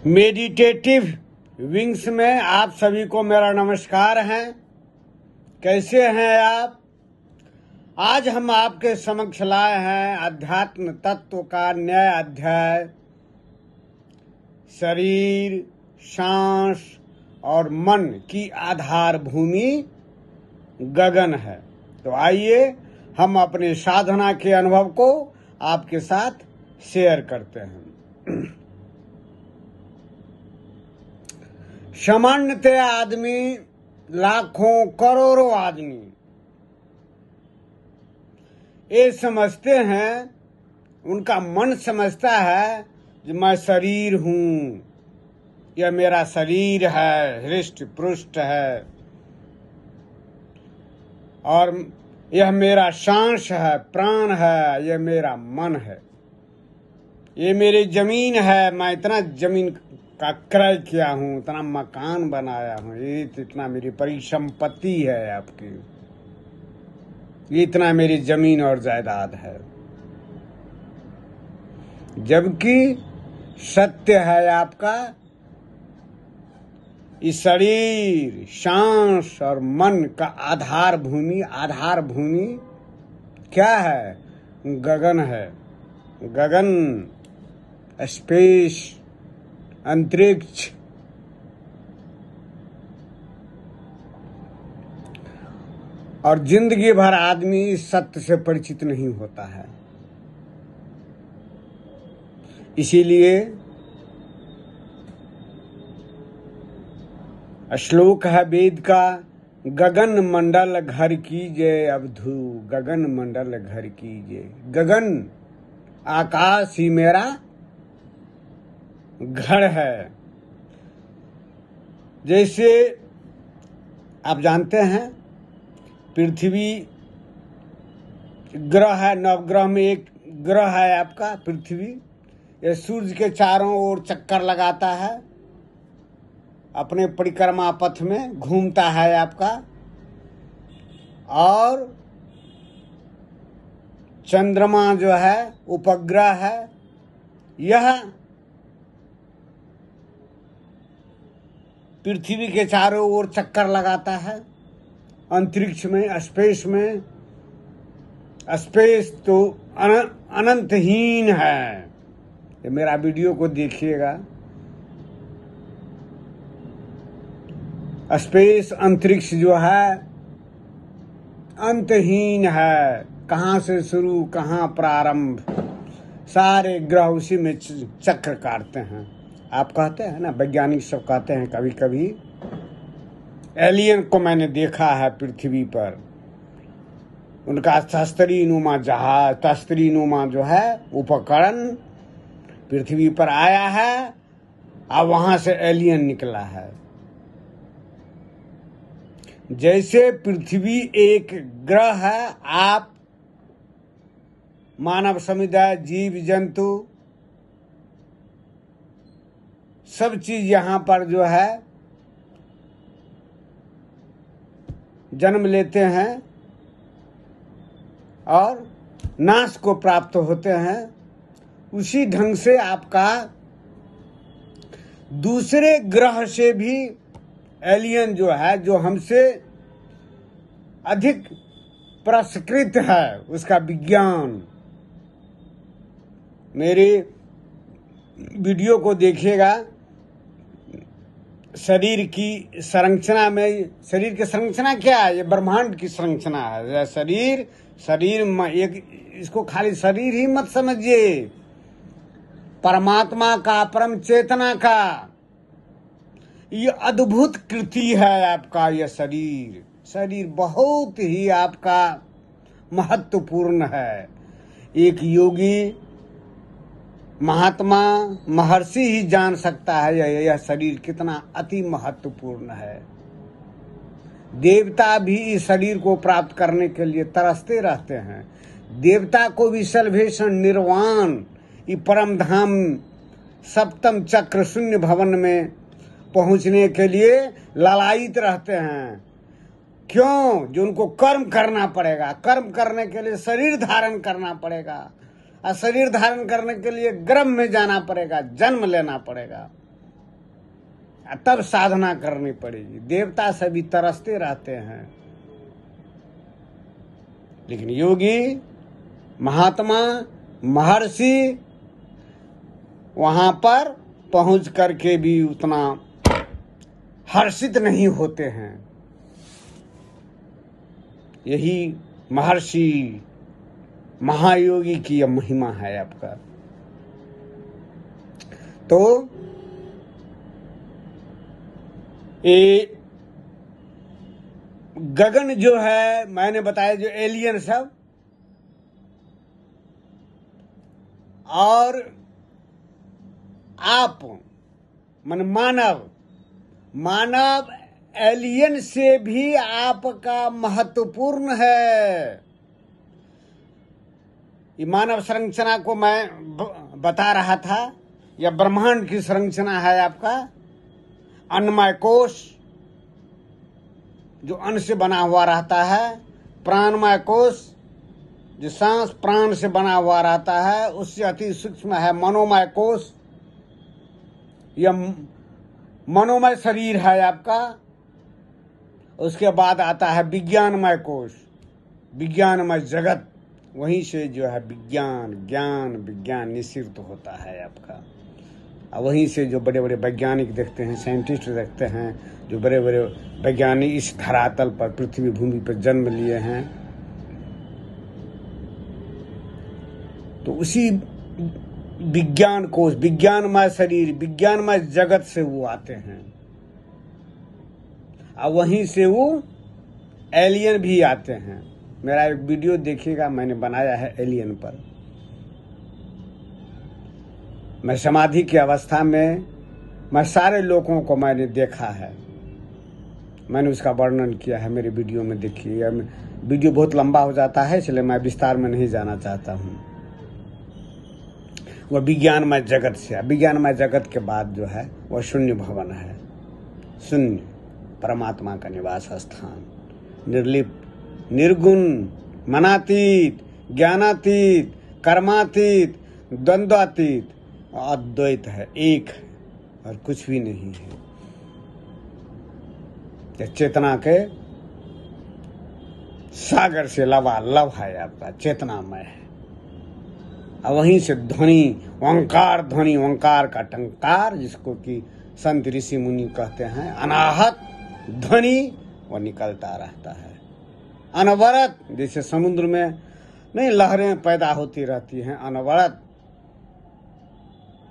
Meditative wings में आप सभी को मेरा नमस्कार है। कैसे हैं आप? आज हम आपके समक्ष लाए हैं अध्यात्म तत्व का नया अध्याय। शरीर, सांस और मन की आधार भूमि गगन है। तो आइए हम अपने साधना के अनुभव को आपके साथ शेयर करते हैं। सामान्यतः आदमी, लाखों करोड़ों आदमी ये समझते हैं, उनका मन समझता है कि मैं शरीर हूं, यह मेरा शरीर है, हृष्ट पुष्ट है, और यह मेरा सांस है, प्राण है, यह मेरा मन है, ये मेरी जमीन है, मैं इतना जमीन का क्रय किया हूं, इतना मकान बनाया हूं, ये इतना मेरी परिसंपत्ति है आपकी, ये इतना मेरी जमीन और जायदाद है। जबकि सत्य है आपका इस शरीर, सांस और मन का आधार भूमि क्या है? गगन है। गगन, स्पेस, अंतरिक्ष। और जिंदगी भर आदमी इस सत्य से परिचित नहीं होता है। इसीलिए श्लोक है वेद का, गगन मंडल घर कीजिए अवधू, गगन मंडल घर कीजिए। गगन, आकाश ही मेरा घर है। जैसे आप जानते हैं पृथ्वी ग्रह है, नवग्रह में एक ग्रह है आपका पृथ्वी। यह सूर्य के चारों ओर चक्कर लगाता है, अपने परिक्रमा पथ में घूमता है आपका। और चंद्रमा जो है उपग्रह है, यह पृथ्वी के चारों ओर चक्कर लगाता है अंतरिक्ष में, स्पेस में। स्पेस तो अनंतहीन है। ये मेरा वीडियो को देखिएगा। स्पेस, अंतरिक्ष जो है अंतहीन है। कहाँ से शुरू, कहाँ प्रारंभ, सारे ग्रह उसी में चक्र काटते हैं। आप कहते हैं ना, वैज्ञानिक सब कहते हैं, कभी कभी एलियन को मैंने देखा है पृथ्वी पर। उनका तस्तरी नुमा जहाज, तस्तरी नुमा जो है उपकरण पृथ्वी पर आया है, और वहां से एलियन निकला है। जैसे पृथ्वी एक ग्रह है, आप मानव समुदाय, जीव जंतु, सब चीज यहाँ पर जो है जन्म लेते हैं और नाश को प्राप्त होते हैं। उसी ढंग से आपका दूसरे ग्रह से भी एलियन जो है, जो हमसे अधिक परिष्कृत है, उसका विज्ञान। मेरे वीडियो को देखिएगा। शरीर की संरचना में, शरीर की संरचना क्या है? ये ब्रह्मांड की संरचना है। शरीर में एक, इसको खाली शरीर ही मत समझिए, परमात्मा का, परम चेतना का ये अद्भुत कृति है आपका। यह शरीर बहुत ही आपका महत्वपूर्ण है। एक योगी, महात्मा, महर्षि ही जान सकता है यह शरीर कितना अति महत्वपूर्ण है। देवता भी इस शरीर को प्राप्त करने के लिए तरसते रहते हैं। देवता को भी सल्वेशन, निर्वाण, ये परम धाम, सप्तम चक्र शून्य भवन में पहुंचने के लिए ललायित रहते हैं। क्यों? जो उनको कर्म करना पड़ेगा। कर्म करने के लिए शरीर धारण करना पड़ेगा, और शरीर धारण करने के लिए गर्भ में जाना पड़ेगा, जन्म लेना पड़ेगा। तब साधना करनी पड़ेगी। देवता सभी तरसते रहते हैं, लेकिन योगी, महात्मा, महर्षि वहां पर पहुंच करके भी उतना हर्षित नहीं होते हैं। यही महर्षि महायोगी की यह महिमा है आपका। तो ये गगन जो है, मैंने बताया जो एलियन सब, और आप मन मानव एलियन से भी आपका महत्वपूर्ण है। ये मानव संरचना को मैं बता रहा था, यह ब्रह्मांड की संरचना है आपका। अन्नमय कोश जो अन्न से बना हुआ रहता है, प्राणमय कोश जो सांस प्राण से बना हुआ रहता है, उससे अति सूक्ष्म है मनोमय कोश। यह मनोमय शरीर है आपका। उसके बाद आता है विज्ञानमय कोश, विज्ञानमय जगत। वहीं से जो है विज्ञान निश्चित होता है आपका। और वहीं से जो बड़े बड़े वैज्ञानिक देखते हैं, साइंटिस्ट देखते हैं, जो बड़े बड़े वैज्ञानिक इस धरातल पर, पृथ्वी भूमि पर जन्म लिए हैं, तो उसी विज्ञान कोश, विज्ञानमय शरीर, विज्ञानमय जगत से वो आते हैं। और वहीं से वो एलियन भी आते हैं। मेरा एक वीडियो देखिएगा, मैंने बनाया है एलियन पर। मैं समाधि की अवस्था में मैं सारे लोगों को मैंने देखा है, मैंने उसका वर्णन किया है मेरे वीडियो में। देखिए, वीडियो बहुत लंबा हो जाता है, इसलिए मैं विस्तार में नहीं जाना चाहता हूँ। वह विज्ञानमय जगत से, विज्ञानमय जगत के बाद जो है वह शून्य भवन है। शून्य परमात्मा का निवास स्थान, निर्लिप्त, निर्गुण, मनातीत, ज्ञानातीत, कर्मातीत, द्वंद्वातीत, अद्वैत है, एक है और कुछ भी नहीं है। चेतना के सागर से लबालब है आपका, चेतनामय है। और वहीं से ध्वनि, ओंकार ध्वनि, ओंकार का टंकार, जिसको कि संत ऋषि मुनि कहते हैं, अनाहत ध्वनि, वो निकलता रहता है अनवरत। जैसे समुद्र में नहीं लहरें पैदा होती रहती हैं, अनवरत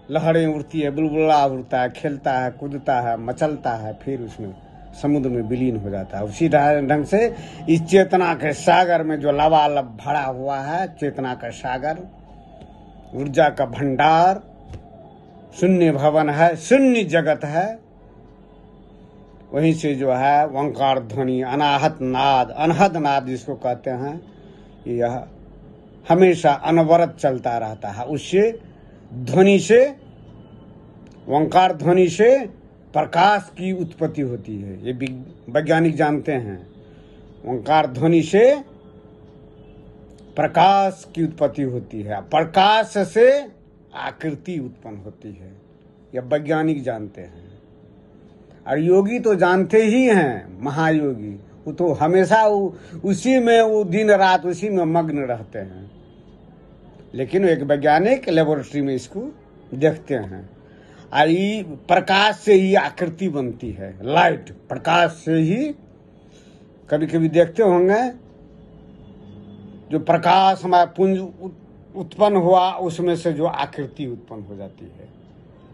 लहरें उड़ती है, बुलबुला उड़ता है, खेलता है, कूदता है, मचलता है, फिर उसमें समुद्र में विलीन हो जाता है। उसी ढंग से इस चेतना के सागर में जो लबालब भरा हुआ है, चेतना का सागर, ऊर्जा का भंडार, शून्य भवन है, शून्य जगत है। वहीं से जो है ओंकार ध्वनि, अनाहत नाद, अनहद नाद जिसको कहते हैं, यह हमेशा अनवरत चलता रहता है। उससे ध्वनि से, ओंकार ध्वनि से प्रकाश की उत्पत्ति होती है, ये वैज्ञानिक जानते हैं। ओंकार ध्वनि से प्रकाश की उत्पत्ति होती है, प्रकाश से आकृति उत्पन्न होती है, यह वैज्ञानिक जानते हैं। और योगी तो जानते ही हैं, महायोगी, वो तो हमेशा उसी में, वो दिन रात उसी में मग्न रहते हैं। लेकिन एक वैज्ञानिक लेबोरेटरी में इसको देखते हैं। और ये प्रकाश से ही आकृति बनती है, लाइट प्रकाश से ही। कभी कभी देखते होंगे जो प्रकाशमय पुंज उत्पन्न हुआ, उसमें से जो आकृति उत्पन्न हो जाती है।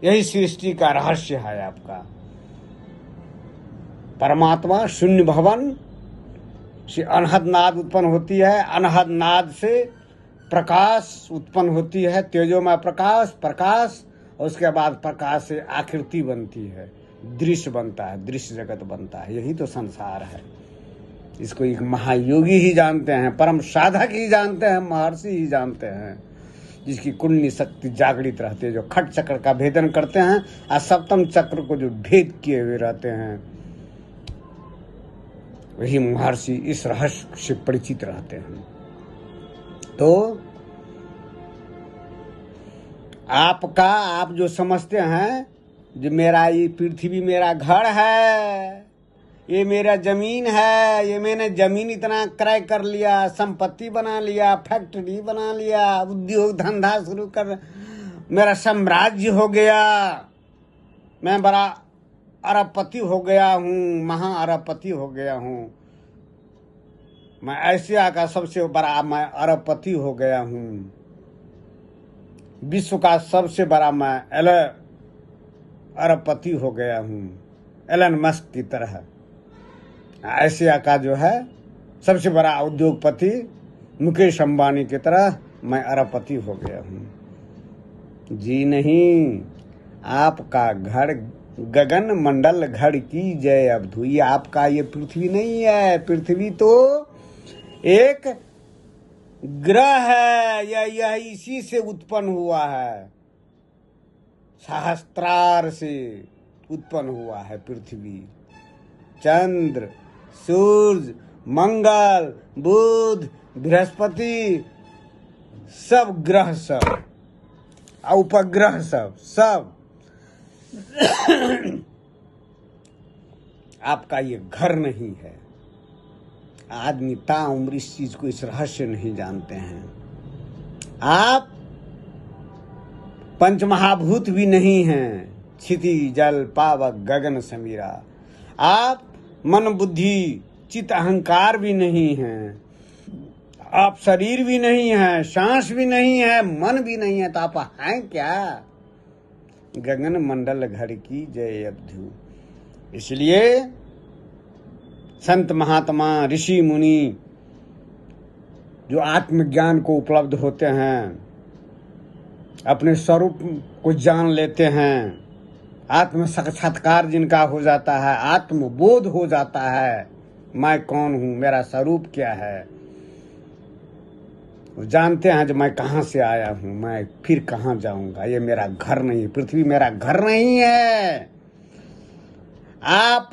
यही सृष्टि का रहस्य है आपका। परमात्मा शून्य भवन से अनहद नाद उत्पन्न होती है, अनहद नाद से प्रकाश उत्पन्न होती है, तेजोमय प्रकाश, प्रकाश, और उसके बाद प्रकाश से आकृति बनती है, दृश्य बनता है, दृश्य जगत बनता है। यही तो संसार है। इसको एक महायोगी ही जानते हैं, परम साधक ही जानते हैं, महर्षि ही जानते हैं, जिसकी कुंडली शक्ति जागृत रहती है, जो खट चक्र का भेदन करते हैं और सप्तम चक्र को जो भेद किए हुए रहते हैं, वही महर्षि इस रहस्य से परिचित रहते हैं। तो आप जो समझते हैं जो मेरा ये पृथ्वी मेरा घर है, ये मेरा जमीन है, ये मैंने जमीन इतना क्रय कर लिया, संपत्ति बना लिया, फैक्ट्री बना लिया, उद्योग धंधा शुरू कर, मेरा साम्राज्य हो गया, मैं बड़ा अरबपति हो गया हूँ, महा अरबपति हो गया हूँ, मैं एशिया का सबसे बड़ा मैं अरबपति हो गया हूँ, विश्व का सबसे बड़ा मैं अरबपति हो गया हूँ, एलन मस्क की तरह। एशिया का जो है सबसे बड़ा उद्योगपति मुकेश अंबानी की तरह मैं अरबपति हो गया हूँ। जी नहीं, आपका घर गगन मंडल घर की जय अवधू। ये आपका ये पृथ्वी नहीं है, पृथ्वी तो एक ग्रह है, यह इसी से उत्पन्न हुआ है, सहस्त्रार से उत्पन्न हुआ है पृथ्वी। चंद्र, सूर्य, मंगल, बुध, बृहस्पति, सब ग्रह, सब उपग्रह, सब आपका ये घर नहीं है। आदमी ताउम्र इस चीज को, इस रहस्य नहीं जानते हैं। आप पंचमहाभूत भी नहीं हैं, क्षिति जल पावक गगन समीरा। आप मन बुद्धि चित्त अहंकार भी नहीं हैं, आप शरीर भी नहीं है, सांस भी नहीं है, मन भी नहीं है, तो आप हैं क्या? गगन मंडल घर की जय अवधू। इसलिए संत महात्मा ऋषि मुनि जो आत्मज्ञान को उपलब्ध होते हैं, अपने स्वरूप को जान लेते हैं, आत्म साक्षात्कार जिनका हो जाता है, आत्मबोध हो जाता है, मैं कौन हूं, मेरा स्वरूप क्या है, वो जानते हैं जो मैं कहां से आया हूं, मैं फिर कहां जाऊंगा, ये मेरा घर नहीं, पृथ्वी मेरा घर नहीं है। आप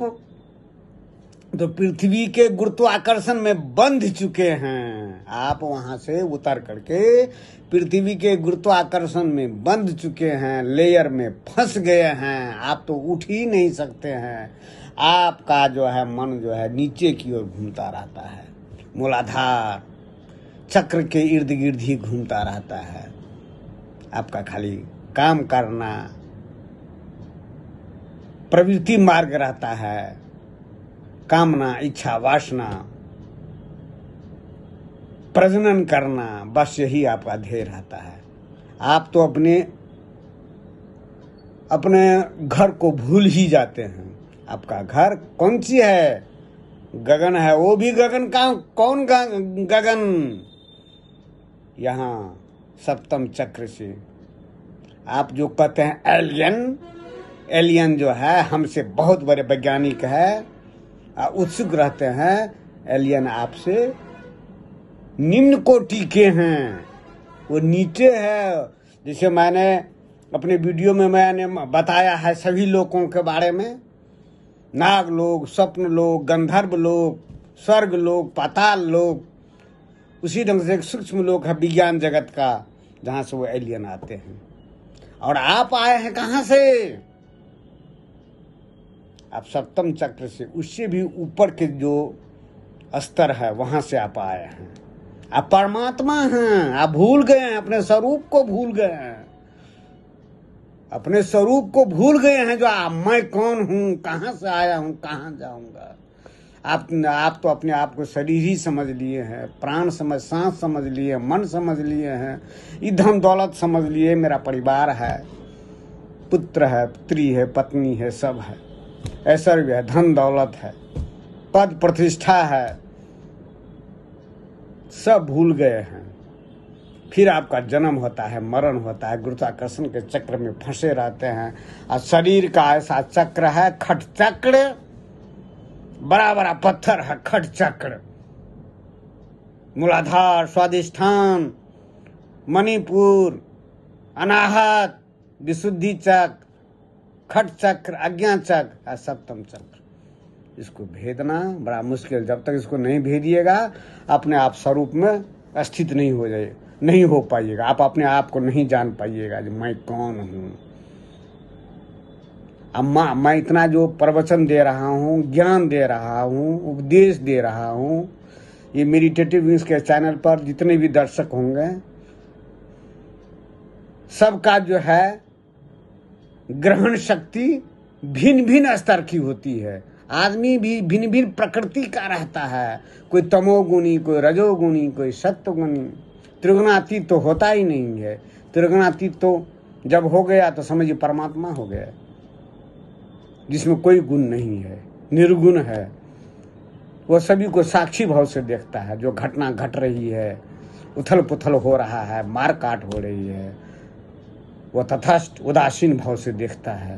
तो पृथ्वी के गुरुत्वाकर्षण में बंध चुके हैं, आप वहां से उतर करके पृथ्वी के गुरुत्वाकर्षण में बंध चुके हैं, लेयर में फंस गए हैं, आप तो उठ ही नहीं सकते हैं। आपका जो है मन जो है नीचे की ओर घूमता रहता है, मूलाधार चक्र के इर्द गिर्द ही घूमता रहता है। आपका खाली काम करना प्रवृत्ति मार्ग रहता है, कामना इच्छा वासना प्रजनन करना, बस यही आपका ध्येय रहता है। आप तो अपने घर को भूल ही जाते हैं। आपका घर कौन सी है? गगन है, वो भी गगन का कौन गगन? यहाँ सप्तम चक्र से आप जो कहते हैं एलियन जो है हमसे बहुत बड़े वैज्ञानिक है, उत्सुक रहते हैं, एलियन आपसे निम्न कोटि के हैं, वो नीचे है। जैसे मैंने अपने वीडियो में मैंने बताया है सभी लोगों के बारे में, नाग लोग, स्वप्न लोग, गंधर्व लोग, स्वर्ग लोग, पाताल लोग, उसी ढंग से एक सूक्ष्म लोग है विज्ञान जगत का, जहां से वो एलियन आते हैं। और आप आए हैं कहां से? आप सप्तम चक्र से, उससे भी ऊपर के जो स्तर है वहां से आप आए हैं। आप परमात्मा हैं, आप भूल गए हैं, अपने स्वरूप को भूल गए हैं, अपने स्वरूप को भूल गए हैं जो मैं कौन हूं, कहां से आया हूं, कहां जाऊंगा। आप तो अपने आप को शरीर ही समझ लिए हैं, प्राण समझ, सांस समझ लिए, मन समझ लिए हैं, ये धन दौलत समझ लिए, मेरा परिवार है, पुत्र है, पुत्री है, पत्नी है, सब है, ऐश्वर्य है, धन दौलत है, पद प्रतिष्ठा है, सब भूल गए हैं। फिर आपका जन्म होता है, मरण होता है, गुरुत्वाकर्षण के चक्र में फंसे रहते हैं। और शरीर का ऐसा चक्र है, खट चक्र, बड़ा बड़ा पत्थर है, खट चक्र, मूलाधार, स्वादिष्ठान, मणिपुर, अनाहत, विशुद्धि चक्र, खट चक्र, अज्ञा चक्र और सप्तम चक्र। इसको भेदना बड़ा मुश्किल। जब तक इसको नहीं भेदिएगा अपने आप स्वरूप में स्थित नहीं हो पाइएगा। आप अपने आप को नहीं जान पाइएगा कि मैं कौन हूं। अब मैं इतना जो प्रवचन दे रहा हूँ, ज्ञान दे रहा हूँ, उपदेश दे रहा हूँ, ये मेडिटेटिव विंग्स के चैनल पर जितने भी दर्शक होंगे सबका जो है ग्रहण शक्ति भिन्न भिन्न स्तर की होती है। आदमी भी भिन्न भिन्न प्रकृति का रहता है, कोई तमोगुणी, कोई रजोगुणी, कोई सत्वगुणी। त्रिगुणातीत तो होता ही नहीं है। त्रिगुणातीत तो जब हो गया तो समझिए परमात्मा हो गया, जिसमें कोई गुण नहीं है, निर्गुण है। वो सभी को साक्षी भाव से देखता है। जो घटना घट रही है, उथल पुथल हो रहा है, मार काट हो रही है, वो तथास्थ उदासीन भाव से देखता है।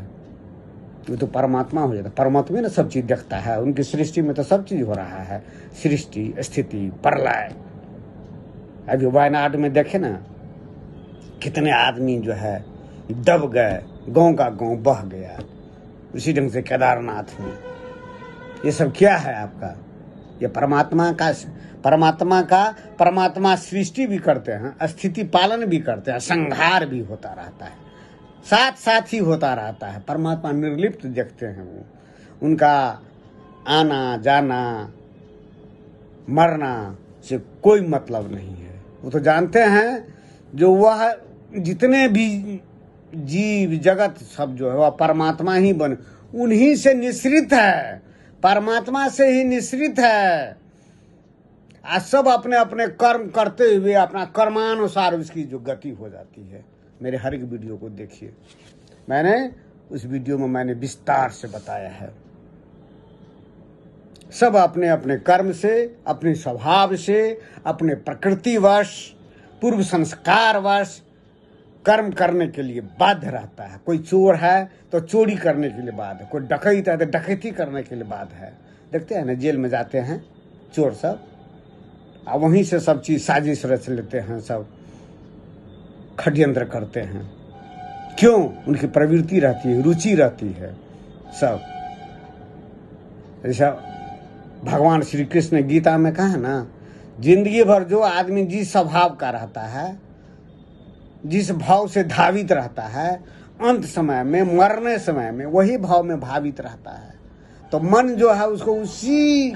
वो तो परमात्मा हो जाता है। परमात्मा ने सब चीज देखता है। उनकी सृष्टि में तो सब चीज हो रहा है, सृष्टि, स्थिति, प्रलय। अभी वायनाड में देखे ना, कितने आदमी जो है दब गए, गांव का गांव बह गया। उसी ढंग से केदारनाथ में ये सब क्या है आपका? ये परमात्मा सृष्टि भी करते हैं, स्थिति पालन भी करते हैं, संहार भी होता रहता है, साथ साथ ही होता रहता है। परमात्मा निर्लिप्त देखते हैं। वो उनका आना जाना मरना से कोई मतलब नहीं है। वो तो जानते हैं जो वह जितने भी जीव जगत सब जो है वह परमात्मा ही बने, उन्हीं से निश्रित है, परमात्मा से ही निश्रित है। आज सब अपने अपने कर्म करते हुए अपना कर्मानुसार उसकी जो गति हो जाती है। मेरे हर एक वीडियो को देखिए, मैंने उस वीडियो में मैंने विस्तार से बताया है। सब अपने अपने कर्म से, अपने स्वभाव से, अपने प्रकृतिवश, पूर्व संस्कारवश कर्म करने के लिए बाध्य रहता है। कोई चोर है तो चोरी करने के लिए बाध्य है, कोई डकैत है तो डकैती करने के लिए बाध्य है। देखते हैं ना, जेल में जाते हैं चोर सब, और वहीं से सब चीज साजिश रच लेते हैं, सब षड्यंत्र करते हैं। क्यों? उनकी प्रवृत्ति रहती है, रुचि रहती है सब। जैसा भगवान श्री कृष्ण ने गीता में कहा ना, जिंदगी भर जो आदमी जिस स्वभाव का रहता है, जिस भाव से धावित रहता है, अंत समय में, मरने समय में वही भाव में भावित रहता है। तो मन जो है उसको उसी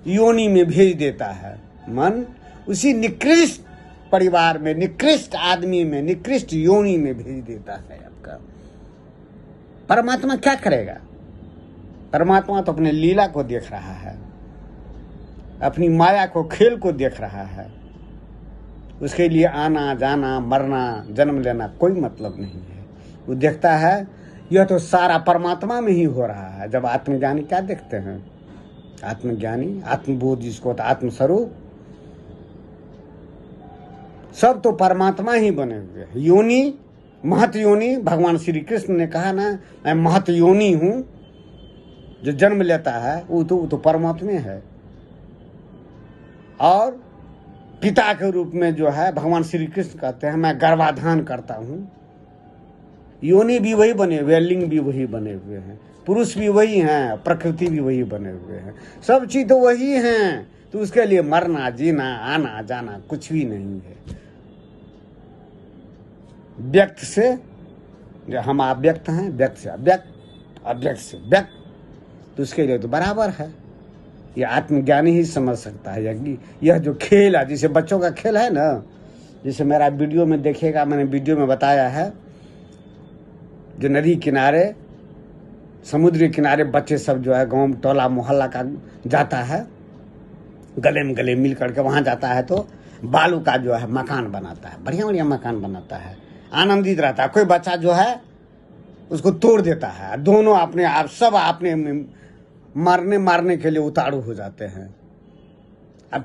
योनि में भेज देता है। मन उसी निकृष्ट परिवार में, निकृष्ट आदमी में, निकृष्ट योनि में भेज देता है आपका। परमात्मा क्या करेगा? परमात्मा तो अपने लीला को देख रहा है, अपनी माया को, खेल को देख रहा है। उसके लिए आना जाना मरना जन्म लेना कोई मतलब नहीं है। वो देखता है यह तो सारा परमात्मा में ही हो रहा है। जब आत्मज्ञानी क्या देखते हैं? आत्मज्ञानी, आत्मबोध जिसको होता है, आत्मस्वरूप, सब तो परमात्मा ही बने हुए हैं। योनि, महत योनि, भगवान श्री कृष्ण ने कहा ना, मैं महत योनि हूं। जो जन्म लेता है वो तो परमात्मा है। और पिता के रूप में जो है भगवान श्री कृष्ण कहते हैं, मैं गर्भाधान करता हूं। योनि भी वही बने हुए, लिंग भी वही बने हुए हैं, पुरुष भी वही हैं, प्रकृति भी वही बने हुए हैं, सब चीज तो वही हैं। तो उसके लिए मरना, जीना, आना जाना कुछ भी नहीं है। व्यक्त से जो हम अव्यक्त हैं, व्यक्त से अव्यक्त, अव्यक्त से व्यक्त, तो उसके लिए तो बराबर है। ये आत्मज्ञानी ही समझ सकता है। यह जो खेल है, जैसे बच्चों का खेल है ना, जैसे मेरा वीडियो में देखिएगा, मैंने वीडियो में बताया है, जो नदी किनारे, समुद्री किनारे बच्चे सब जो है गांव टोला मोहल्ला का जाता है, गले में गले मिल करके वहां जाता है, तो बालू का जो है मकान बनाता है, बढ़िया बढ़िया मकान बनाता है, आनंदित रहता है। कोई बच्चा जो है उसको तोड़ देता है, दोनों अपने आप सब अपने मारने के लिए उतारू हो जाते हैं। अब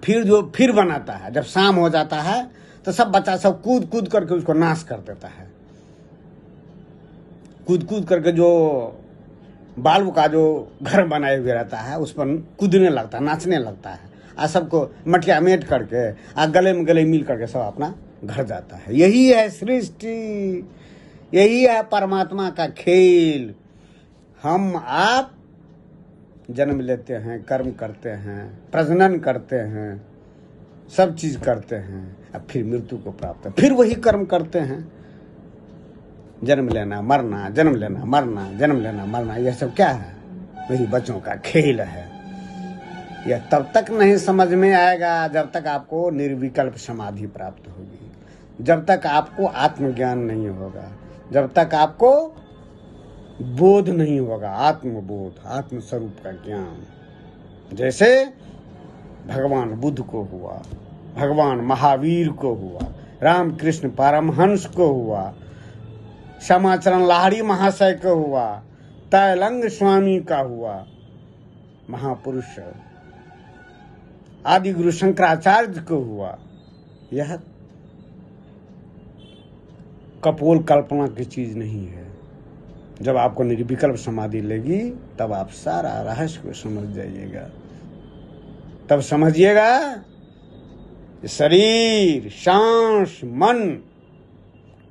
फिर बनाता है। जब शाम हो जाता है तो सब बच्चा सब कूद कूद करके उसको नाश कर देता है। कूद कूद करके जो बालू का जो घर बनाए हुए रहता है उस पर कूदने लगता है, नाचने लगता है, आ सबको मटिया मेट करके आ गले में गले मिल करके सब अपना घर जाता है। यही है सृष्टि, यही है परमात्मा का खेल। हम आप जन्म लेते हैं, कर्म करते हैं, प्रजनन करते हैं, सब चीज करते हैं, अब फिर मृत्यु को प्राप्त है, फिर वही कर्म करते हैं। जन्म लेना मरना, जन्म लेना मरना, जन्म लेना मरना, यह सब क्या है? वही बच्चों का खेल है। यह तब तक नहीं समझ में आएगा जब तक आपको निर्विकल्प समाधि प्राप्त होगी, जब तक आपको आत्मज्ञान नहीं होगा, जब तक आपको बोध नहीं होगा, आत्मबोध, आत्मस्वरूप का ज्ञान। जैसे भगवान बुद्ध को हुआ, भगवान महावीर को हुआ, रामकृष्ण परमहंस को हुआ, श्यामाचरण लाहिड़ी महाशय को हुआ, तैलंग स्वामी का हुआ, महापुरुष आदि गुरु शंकराचार्य को हुआ। यह कपोल कल्पना की चीज नहीं है। जब आपको निर्विकल्प समाधि लेगी तब आप सारा रहस्य को समझ जाइएगा। तब समझिएगा शरीर, सांस, मन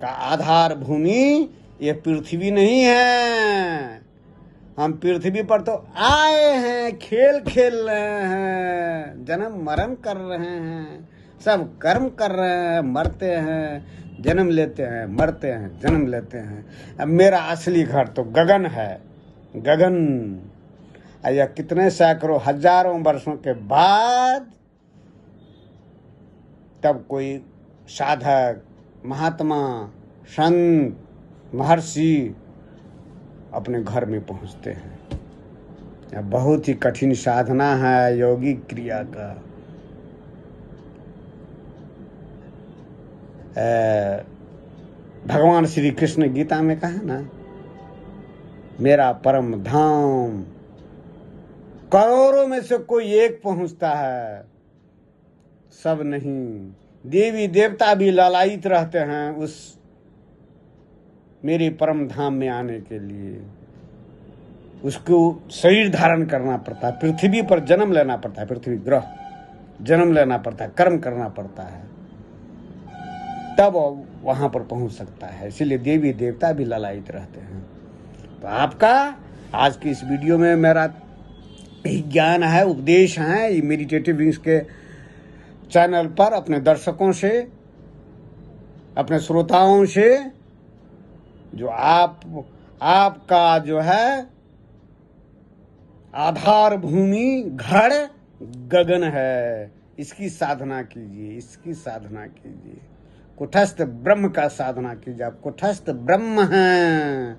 का आधार भूमि ये पृथ्वी नहीं है। हम पृथ्वी पर तो आए हैं, खेल खेल रहे हैं, जन्म मरण कर रहे हैं, सब कर्म कर रहे हैं, मरते हैं, जन्म लेते हैं, मरते हैं, जन्म लेते हैं। अब मेरा असली घर तो गगन है, गगन। या कितने सैकड़ों हजारों वर्षों के बाद तब कोई साधक, महात्मा, संत, महर्षि अपने घर में पहुंचते हैं। यह बहुत ही कठिन साधना है योगिक क्रिया का। भगवान श्री कृष्ण गीता में कहा ना, मेरा परम धाम, करोड़ों में से कोई एक पहुंचता है, सब नहीं। देवी देवता भी लालायित रहते हैं उस मेरे परम धाम में आने के लिए। उसको शरीर धारण करना पड़ता है, पृथ्वी पर जन्म लेना पड़ता है, पृथ्वी ग्रह जन्म लेना पड़ता है, कर्म करना पड़ता है, तब वहां पर पहुंच सकता है। इसीलिए देवी देवता भी लालायित रहते हैं। तो आपका आज की इस वीडियो में मेरा ज्ञान है, उपदेश है, ये मेडिटेटिव विंग्स के चैनल पर अपने दर्शकों से, अपने श्रोताओं से, जो आपका जो है आधार भूमि घर गगन है, इसकी साधना कीजिए, इसकी साधना कीजिए। कुटस्थ ब्रह्म का साधना कीजिए। आप कुटस्थ ब्रह्म हैं,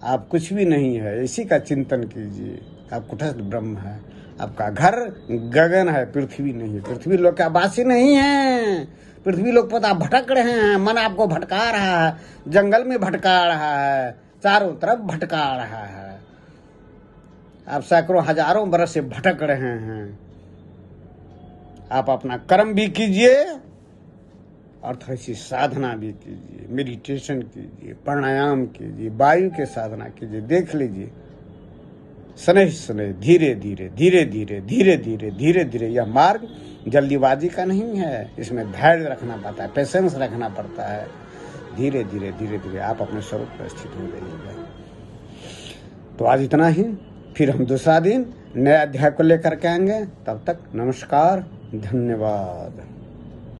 आप कुछ भी नहीं है, इसी का चिंतन कीजिए। आप कुटस्थ ब्रह्म है, आपका घर गगन है, पृथ्वी नहीं है। पृथ्वी लोग का वासी नहीं है। पृथ्वी लोग पता भटक रहे हैं, मन आपको भटका रहा है, जंगल में भटका रहा है, चारों तरफ भटका रहा है। आप सैकड़ों हजारों बरस से भटक रहे हैं। आप अपना कर्म भी कीजिए और थोड़ी सी साधना भी कीजिए, मेडिटेशन कीजिए, प्राणायाम कीजिए, वायु के साधना कीजिए। देख लीजिए शनैः शनैः, धीरे धीरे धीरे धीरे धीरे धीरे धीरे धीरे। यह मार्ग जल्दीबाजी का नहीं है, इसमें धैर्य रखना पड़ता है, पेशेंस रखना पड़ता है। धीरे धीरे धीरे धीरे आप अपने स्वरूप पर स्थित हो जाइएगा। तो आज इतना ही, फिर हम दूसरा दिन नए अध्याय को लेकर के आएंगे। तब तक नमस्कार, धन्यवाद।